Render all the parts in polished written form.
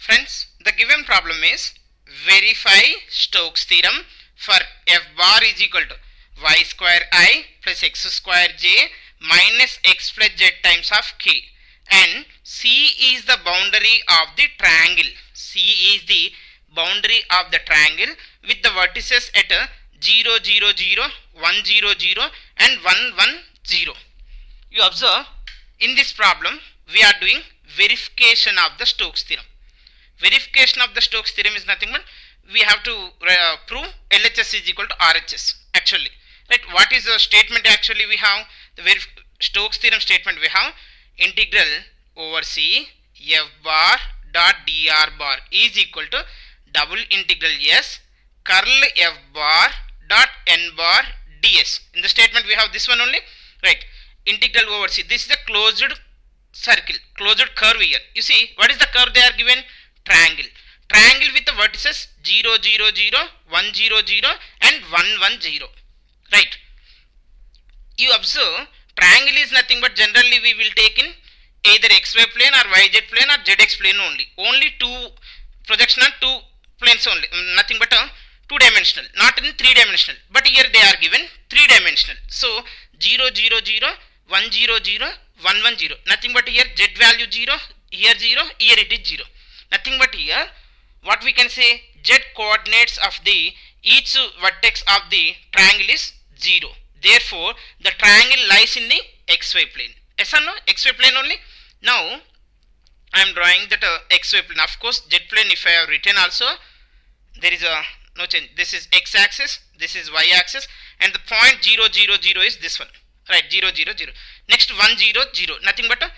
Friends, the given problem is verify Stokes theorem for f bar is equal to y square I plus x square j minus x plus z times of k, and C is the boundary of the triangle. C is the boundary of the triangle with the vertices at 0, 0, 0, 1, 0, 0 and 1, 1, 0. You observe in this problem we are doing verification of the Stokes theorem. Verification of the Stokes theorem is nothing but we have to prove LHS is equal to RHS actually. Right? What is the statement actually we have? The Stokes theorem statement we have integral over C f bar dot dr bar is equal to double integral S curl f bar dot n bar ds. In the statement we have this one only, right? Integral over C. This is a closed circle, closed curve here. You see what is the curve they are given? Triangle. Triangle with the vertices 0, 0, 0, 1, 0, 0 and 1, 1, 0. Right? You observe triangle is nothing but generally we will take in either xy plane or yz plane or zx plane only. Only two projection on two planes only. Nothing but a two-dimensional, not in three-dimensional. But here they are given three-dimensional. So 0, 0, 0, 1, 0, 0, 1, 1, 0. Nothing but here z value 0, here 0, here it is 0. Nothing but here what we can say z coordinates of the each vertex of the triangle is 0. Therefore, the triangle lies in the xy plane. Yes or no? Xy plane only. Now, I am drawing that xy plane. Of course, z plane if I have written also, there is a no change. This is x axis, this is y axis, and the point 0, 0, 0 is this one. Right, 0, 0, 0. Next 1, 0, 0. Nothing but a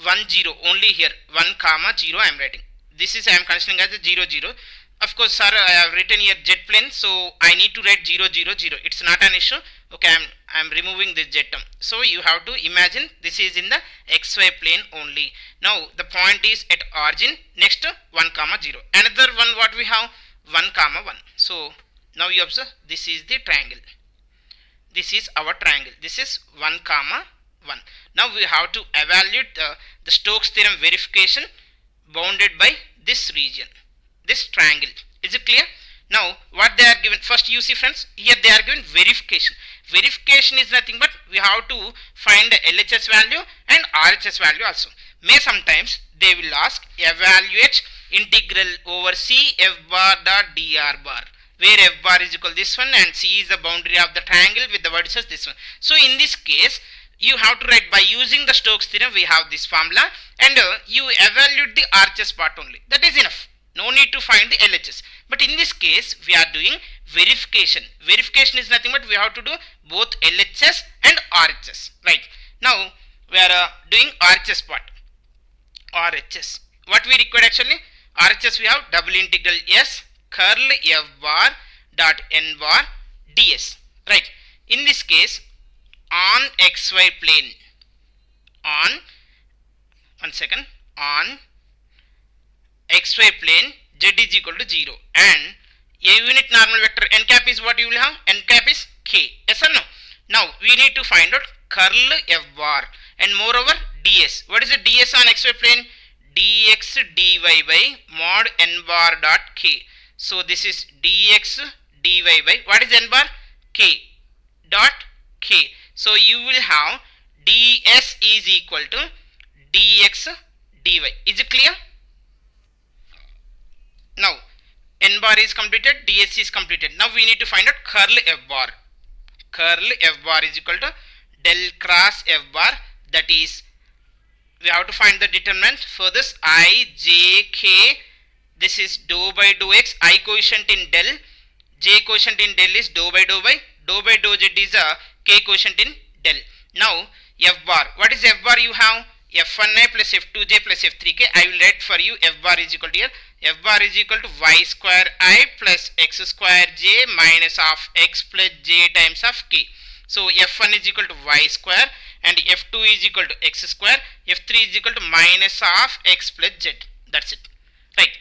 1, 0. Only here 1, comma 0 I am writing. This is I am considering as a 0, 0. Of course, sir, I have written here z plane, so I need to write 0, 0, 0. It's not an issue. Okay, I am removing this z term. So you have to imagine this is in the xy plane only. Now the point is at origin. Next 1, comma 0. Another one what we have 1, comma 1. So now you observe this is the triangle. This is our triangle. This is 1, comma 1. Now we have to evaluate the Stokes theorem verification bounded by this region, this triangle. Is it clear? Now what they are given, first you see friends, here they are given verification. Verification is nothing but we have to find the LHS value and RHS value also. May sometimes they will ask evaluate integral over C f bar dot dr bar, where f bar is equal to this one and C is the boundary of the triangle with the vertices this one. So in this case you have to write by using the Stokes theorem we have this formula, and you evaluate the RHS part only. That is enough. No need to find the LHS. But in this case we are doing verification. Verification is nothing but we have to do both LHS and RHS. Right. Now we are doing RHS part. RHS. What we require actually? RHS we have double integral S curl f bar dot n bar ds. Right. In this case on xy plane, on xy plane z is equal to 0 and a unit normal vector n cap is what you will have? N cap is k. Yes or no? Now we need to find out curl f bar and moreover ds. What is the ds on xy plane? Dx dy by mod n bar dot k. So this is dx dy by what is n bar? K dot k. So you will have ds is equal to dx dy. Is it clear? Now n bar is completed, ds is completed. Now we need to find out curl f bar. Curl f bar is equal to del cross f bar, that is we have to find the determinant for this I, j, k. This is dou by dou x, I coefficient in del, j coefficient in del is dou by dou z is a k coefficient in del. Now f bar, what is f bar you have? f1i plus f2j plus f3k. I will write for you f bar is equal to here. F bar is equal to y square I plus x square j minus of x plus j times of k. So f1 is equal to y square and f2 is equal to x square, f3 is equal to minus of x plus z. That's it. Right.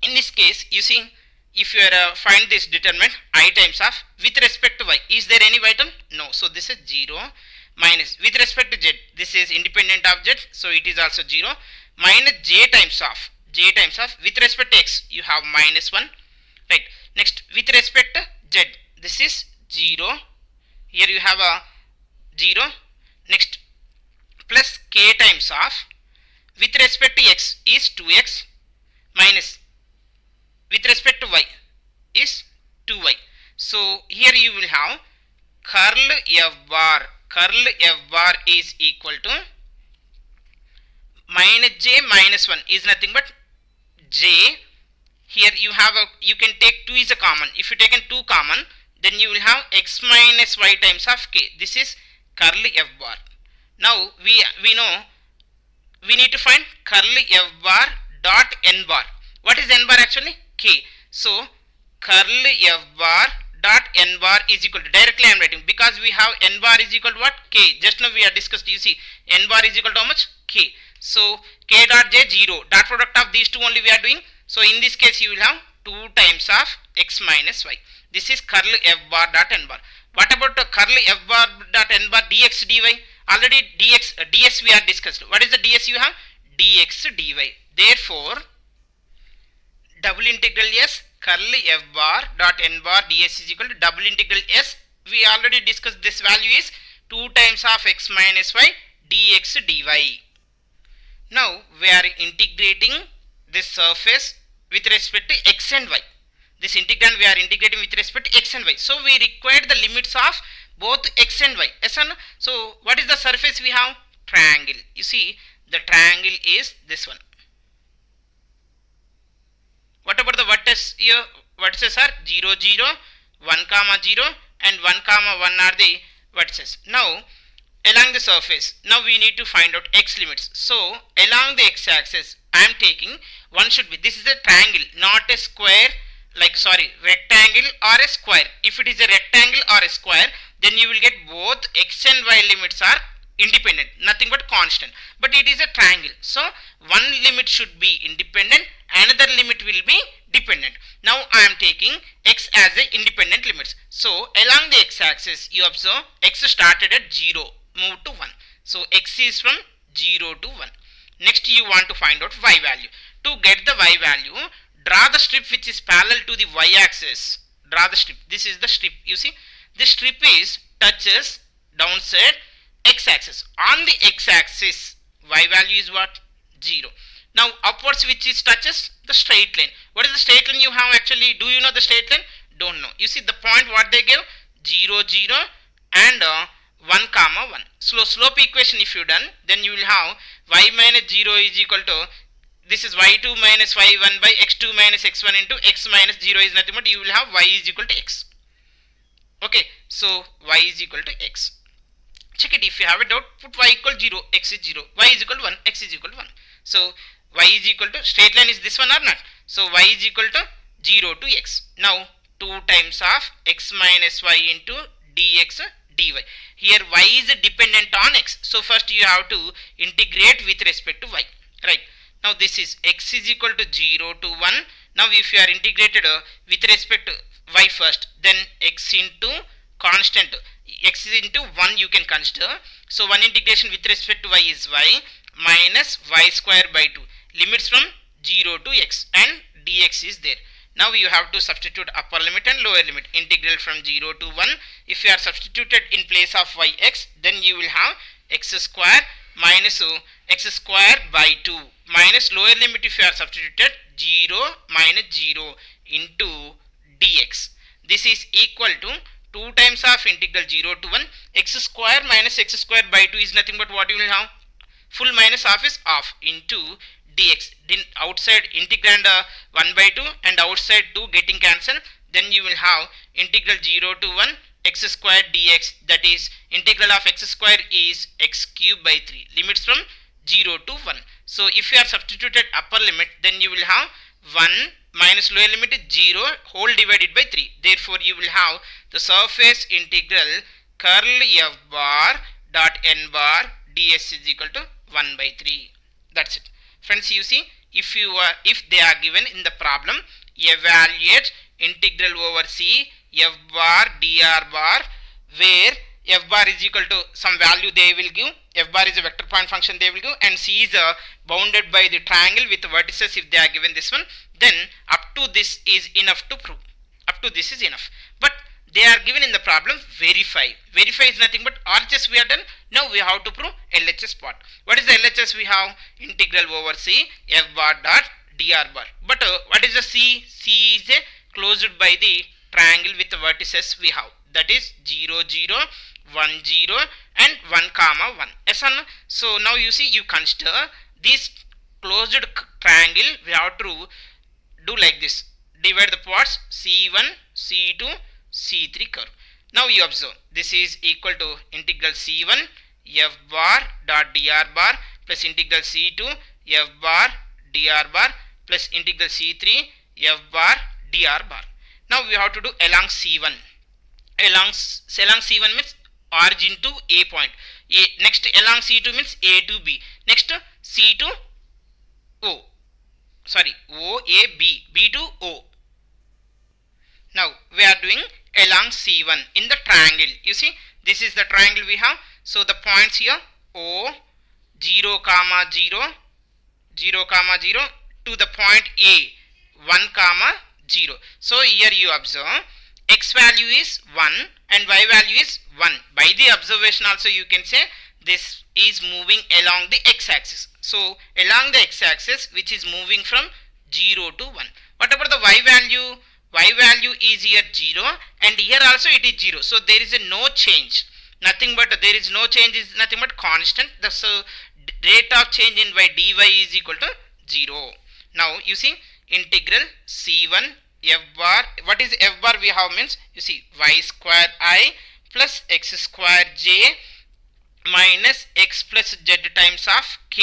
In this case, you see, if you are find this determinant I times of with respect to y, is there any y term? No. So this is 0 minus with respect to z, this is independent of z, so it is also 0 minus j times of j times of, with respect to x you have minus 1, right? Next with respect to z, this is 0, here you have a 0. Next plus k times of, with respect to x is 2x, minus with respect to y is 2y. So here you will have curl f bar is equal to minus j minus 1 is nothing but j. Here you have a, you can take 2 is a common. If you taken 2 common, then you will have x minus y times of k. This is curl f bar. Now we know we need to find curl f bar dot n bar. What is n bar actually? K. So curl f bar dot n bar is equal to, directly I am writing because we have n bar is equal to what? K. Just now we have discussed, you see n bar is equal to how much? K. So k dot j 0, dot product of these two only we are doing. So in this case you will have 2 times of x minus y. This is curl f bar dot n bar. What about the curl f bar dot n bar dx dy? Already ds we are discussed. What is the ds you have? Dx dy. Therefore double integral s curl f bar dot n bar ds is equal to double integral s. We already discussed this value is 2 times of x minus y dx dy. Now we are integrating this surface with respect to x and y. This integrand we are integrating with respect to x and y. So we require the limits of both x and y. Yes or no? So what is the surface we have? Triangle. You see the triangle is this one. What about the vertex here? Vertices are 0, 0, 1, 0 and 1, 1 are the vertices. Now along the surface, now we need to find out x limits. So along the x axis I am taking, one should be, this is a triangle, not a square, like rectangle or a square. If it is a rectangle or a square, then you will get both x and y limits are independent, nothing but constant. But it is a triangle, so one limit should be independent, another limit will be dependent. Now I am taking x as a independent limits. So along the x axis you observe x started at 0, move to 1. So x is from 0 to 1. Next you want to find out y value. To get the y value, draw the strip which is parallel to the y axis. Draw the strip. This is the strip. You see, this strip is touches downside x axis. On the x axis, y value is what? 0. Now upwards which is touches the straight line. What is the straight line you have actually? Do you know the straight line? Don't know. You see the point what they give? 0, 0 and 1, 1. Slope equation if you done, then you will have y minus 0 is equal to, this is y2 minus y1 by x2 minus x1 into x minus 0 is nothing but you will have y is equal to x. Okay, so y is equal to x. Check it. If you have a doubt, put y equal 0, x is 0, y is equal to 1, x is equal to 1. So y is equal to, straight line is this one or not? So y is equal to 0 to x. Now 2 times of x minus y into dx dy. Here y is dependent on x. So first you have to integrate with respect to y. Right. Now this is x is equal to 0 to 1. Now if you are integrated with respect to y first, then x into constant, x is into 1 you can consider. So 1 integration with respect to y is y minus y square by 2. Limits from 0 to x and dx is there. Now you have to substitute upper limit and lower limit. Integral from 0 to 1. If you are substituted in place of yx, then you will have x square minus x square by 2 minus lower limit if you are substituted 0 minus 0 into dx. This is equal to 2 times of integral 0 to 1. X square minus x square by 2 is nothing but what you will have? Full minus half is half into dx. Then outside integrand 1 by 2 and outside 2 getting cancelled, then you will have integral 0 to 1 x square dx, that is integral of x square is x cube by 3. Limits from 0 to 1. So if you are substituted upper limit, then you will have 1 minus lower limit is 0 whole divided by 3. Therefore you will have the surface integral curl f bar dot n bar ds is equal to 1 by 3. That's it. Friends, you see, if they are given in the problem, evaluate integral over c f bar dr bar, where f bar is equal to some value they will give. F bar is a vector point function they will give, and C is bounded by the triangle with vertices if they are given this one. Then up to this is enough to prove. Up to this is enough. But they are given in the problem verify. Verify is nothing but RHS we are done. Now we have to prove LHS part. What is the LHS we have? Integral over C f bar dot dr bar. But what is the C? C is closed by the triangle with the vertices we have. That is 0, 0, 1, 0 and 1, comma 1. Yes or no? So now you see, you consider this closed triangle. We have to do like this. Divide the parts C1, C2, C3 curve. Now you observe, this is equal to integral C1 f bar dot dr bar plus integral C2 f bar dr bar plus integral C3 f bar dr bar. Now we have to do along C1. Along C1 means origin to A point. Next along C2 means A to B. Next C to O. Sorry, O, A, B. B to O. Now we are doing along C1 in the triangle. You see, this is the triangle we have. So the points here O, 0, 0, 0, 0 to the point A, 1, 0. So here you observe x value is 1 and y value is 1. By the observation also you can say this is moving along the x-axis. So along the x-axis which is moving from 0 to 1. What about the y value? Y value is here 0 and here also it is 0. So there is a no change. Nothing but there is no change is nothing but constant. The rate of change in y dy is equal to 0. Now you see integral C1 f bar. What is f bar we have means, you see y square I plus x square j minus x plus z times of k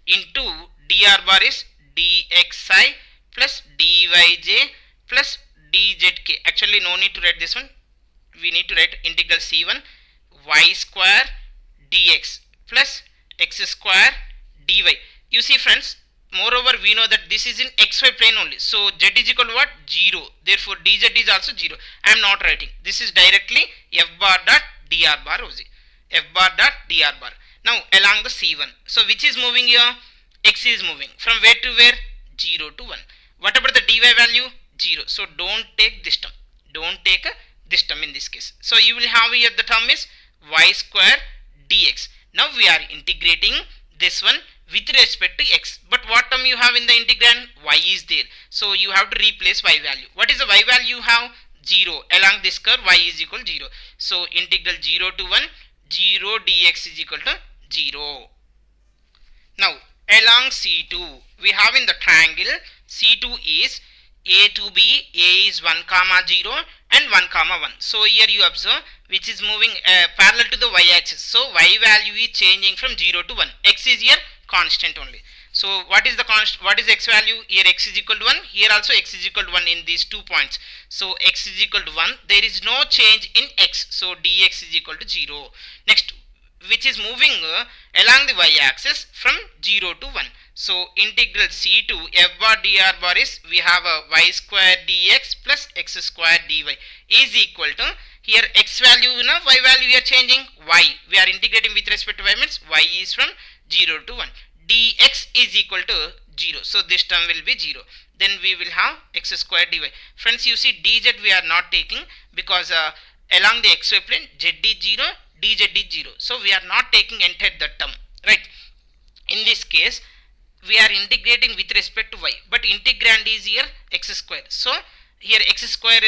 into dr bar is dxi plus dyj plus dzk. Actually no need to write this one. We need to write integral C1 y square dx plus x square dy. You see friends, moreover we know that this is in xy plane only. So z is equal to what? 0. Therefore dz is also 0. I am not writing. This is directly f bar dot dr bar OZ. F bar dot dr bar. Now along the C1. So which is moving here? X is moving. From where to where? 0 to 1. What about the dy value? 0. So don't take this term. Don't take this term in this case. So you will have here the term is y square dx. Now we are integrating this one with respect to x. But what term you have in the integrand? Y is there. So you have to replace y value. What is the y value you have? 0. Along this curve y is equal to 0. So integral 0 to 1, 0 dx is equal to 0. Now along C2 we have in the triangle C2 is A to B, A is 1, 0 and 1, 1. So here you observe which is moving parallel to the y-axis. So y value is changing from 0 to 1. X is here constant only. So what is the constant? What is x value? Here x is equal to 1. Here also x is equal to 1 in these 2 points. So x is equal to 1. There is no change in x. So dx is equal to 0. Next, which is moving along the y-axis from 0 to 1. So integral C to f bar dr bar is, we have a y square dx plus x square dy is equal to, here x value, y value we are changing, y. We are integrating with respect to y means y is from 0 to 1. Dx is equal to 0. So this term will be 0. Then we will have x square dy. Friends, you see dz we are not taking because along the xy plane z is 0, dz is 0. So we are not taking entire that term. Right. In this case, we are integrating with respect to y, but integrand is here x square. So here x square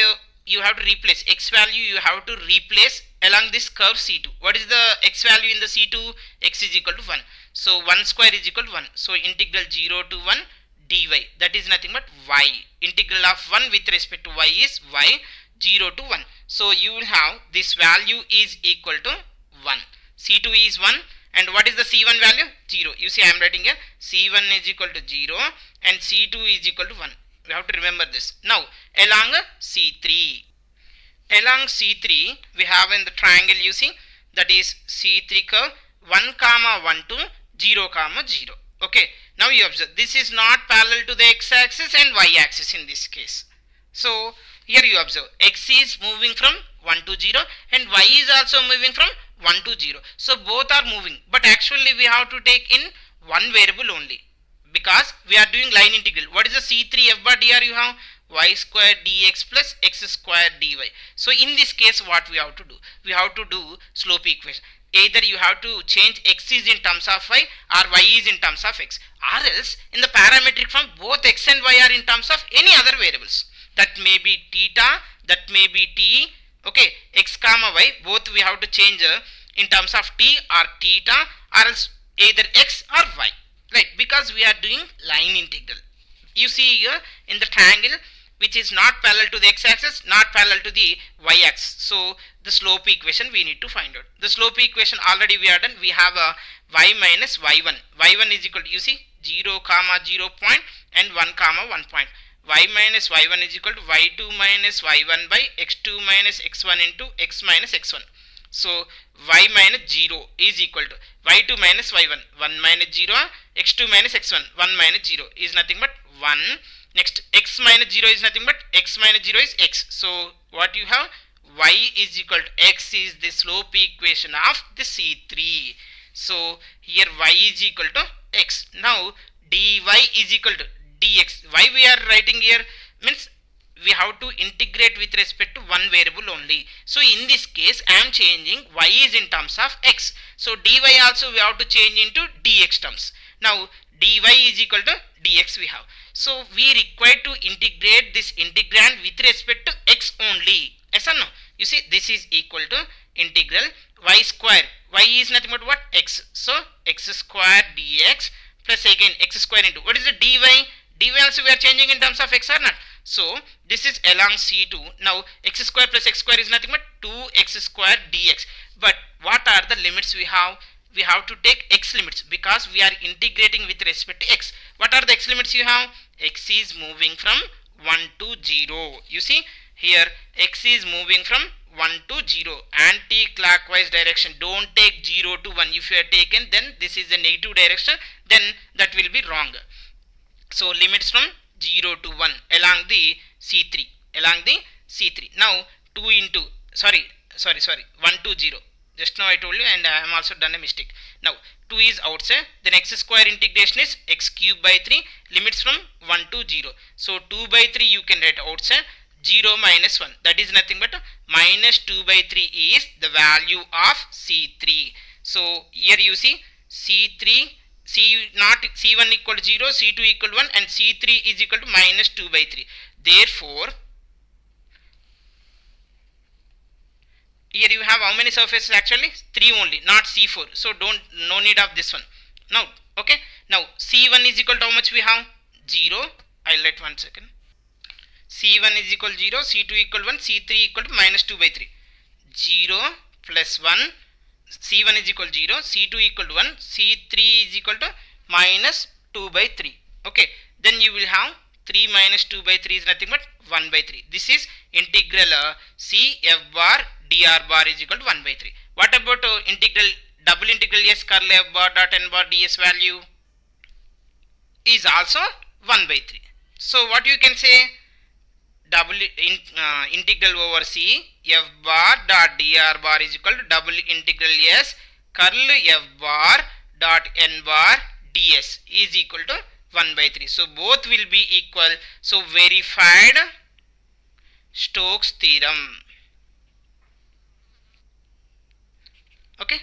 you have to replace, x value you have to replace along this curve C2. What is the x value in the C2? X is equal to 1. So 1 square is equal to 1. So integral 0 to 1 dy, that is nothing but y. Integral of 1 with respect to y is y, 0 to 1. So you will have this value is equal to 1. C2 is 1. And what is the C1 value? 0. You see I am writing here C1 is equal to 0 and C2 is equal to 1. We have to remember this. Now along C3. Along C3 we have in the triangle, you see, that is C3 curve 1, 1 to 0, 0. Okay. Now you observe this is not parallel to the x-axis and y-axis in this case. So Here you observe x is moving from 1 to 0 and y is also moving from 1 to 0. So both are moving, but actually we have to take in one variable only because we are doing line integral. What is the C3 f bar dr? You have y square dx plus x square dy. So in this case what we have to do? We have to do slope equation. Either you have to change x is in terms of y or y is in terms of x, or else in the parametric form both x and y are in terms of any other variables. That may be theta, that may be t, okay, x comma y, both we have to change in terms of t or theta, or else either x or y, right, because we are doing line integral. You see here in the triangle which is not parallel to the x-axis, not parallel to the y-axis. So the slope equation we need to find out. The slope equation already we are done. We have a y minus y1. y1 is equal to, you see, 0 comma 0 point and 1 comma 1 point. Y minus y1 is equal to y2 minus y1 by x2 minus x1 into x minus x1. So y minus 0 is equal to y2 minus y1, 1 minus 0, x2 minus x1, 1 minus 0 is nothing but 1. Next, x minus 0 is nothing but x minus 0 is x. So what you have, y is equal to x is the slope equation of the C3. So here y is equal to x. Now dy is equal to dx. Why we are writing here means we have to integrate with respect to one variable only. So in this case I am changing y is in terms of x. So dy also we have to change into dx terms. Now dy is equal to dx we have. So we require to integrate this integrand with respect to x only. Yes or no? You see this is equal to integral y square. Y is nothing but what? X. So x square dx plus again x square into, what is the dy? Dy also we are changing in terms of x or not? So this is along C2. Now x square plus x square is nothing but 2x square dx. But what are the limits we have? We have to take x limits because we are integrating with respect to x. What are the x limits you have? X is moving from 1 to 0. You see here x is moving from 1 to 0, anti-clockwise direction. Don't take 0 to 1. If you are taken, then this is a negative direction, then that will be wrong. So limits from 0 to 1 along the C3, along the C3. Now 2 into, sorry 1 to 0. Just now I told you, and I am also done a mistake. Now 2 is outside, then x square integration is x cube by 3, limits from 1 to 0. So 2 by 3 you can write outside, 0 minus 1, that is nothing but minus 2 by 3 is the value of C3. So here you see C3, C1 equal to 0, C2 equal to 1 and C3 is equal to minus 2 by 3. Therefore here you have how many surfaces? Actually 3 only, not C4. So no need of this one. Now okay, now C1 is equal to how much we have? 0. I'll let 1 second. C1 is equal to 0, C2 equal to 1, C3 equal to minus 2 by 3. 0 plus 1, C1 is equal to 0, C2 equal to 1, C3 is equal to minus 2 by 3. Okay, then you will have 3 minus 2 by 3 is nothing but 1 by 3. This is integral C f bar dr bar is equal to 1 by 3. What about integral, double integral s curl f bar dot n bar ds value is also 1 by 3. So what you can say? Double integral over C f bar dot dr bar is equal to double integral s curl f bar dot n bar ds is equal to 1 by 3. So both will be equal. So verified Stokes theorem. Okay.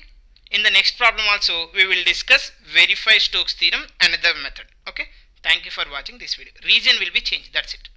In the next problem also we will discuss verify Stokes theorem, another method. Okay. Thank you for watching this video. Region will be changed. That's it.